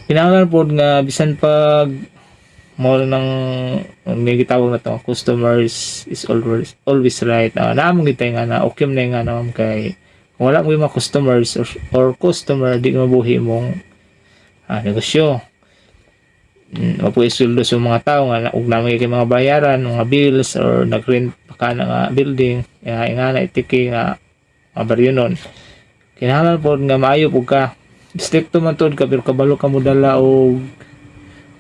Kinahanglan pod nga bisan pag mo ng may gitawag na to, customers is always right. Naamong gitay nga na okay man nga naman kay kung wala mo yung mga customers or customer di mabuhi mong negosyo. Mapuwi sweldo sa mga tao nga ug namay kay mga bayaran, mga bills or nag-rent pa ka na nga building, nga na itiki nga mabaryonon. Kinahanglan pod nga maayo pud ka. Stricto man tod ka pero kabalo ka mo dala og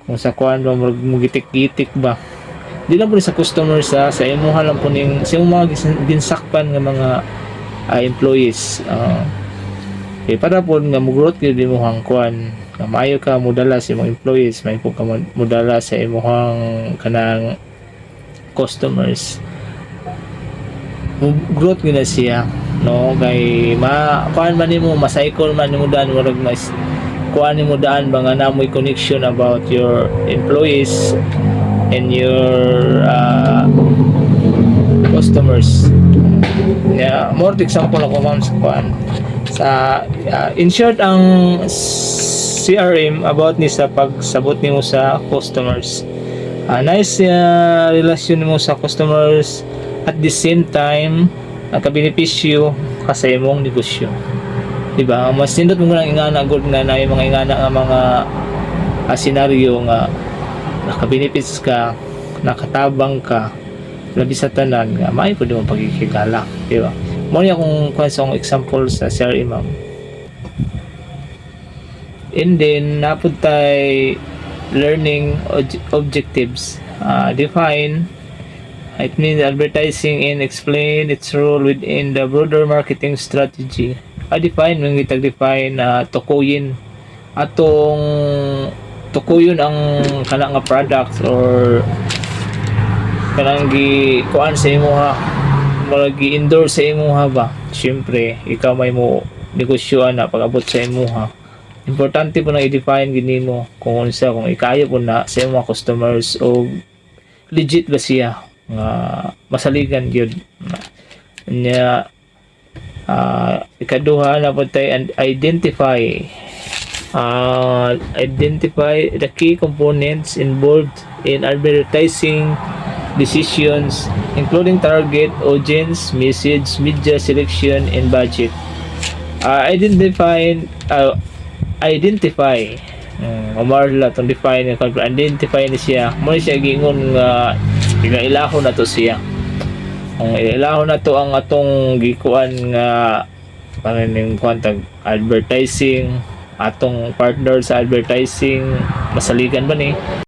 kung sa kuan ba mo gitik-gitik ba. Di lang po sa customer sa imuha lang po ning sa mga ginsakpan nga mga employees. Para po nga mo-growth gyud imong kuan. Nga maayo ka modala sa imong employees, may po ka modala sa imong kanang customers. Growth gyud na siya, no? Kay kuan man nimo ma-cycle man nimo daan murag mas kuan mo daan ba nga namoy connection about your employees and your customers. More example ako ma'am sa kuan sa in short ang CRM about ni sa pagsabot nimo sa customers. Nice relasyon mo sa customers at the same time nakabenepisyo ka sa imong negosyo. Diba? Mas nindot mo lang ingana good nga na yung mga ingana nga mga senaryo nga nakabenefits ka, nakatabang ka, labi sa tanan nga may pwede mong pagkikigala. Diba? Mo niya kung kwensong example sa CRM ma'am. And then napod tay learning objectives. Define. It means advertising and explain its role within the broader marketing strategy. Define nang gitag-define tukuyin atong tukuyin ang kana nga products or kanang kuan sa imuha gi endorse sa imuha ba. Syempre ikaw may mo negosyoan na pag-abot sa imuha. Importante po na i-define gini mo kung unsa kung ikayo po na sa imong customers o legit ba siya nga masaligan gyud nya. Ikaduha na po tayo and identify the key components involved in advertising decisions including target audience, message, media selection, and budget. Identify umarla tong define identify ni siya mo siya gingon nga ilahon na to siya. Ang ilahon na to ang atong gikuan nga pananing kwantag advertising atong partner sa advertising masaligan ba ni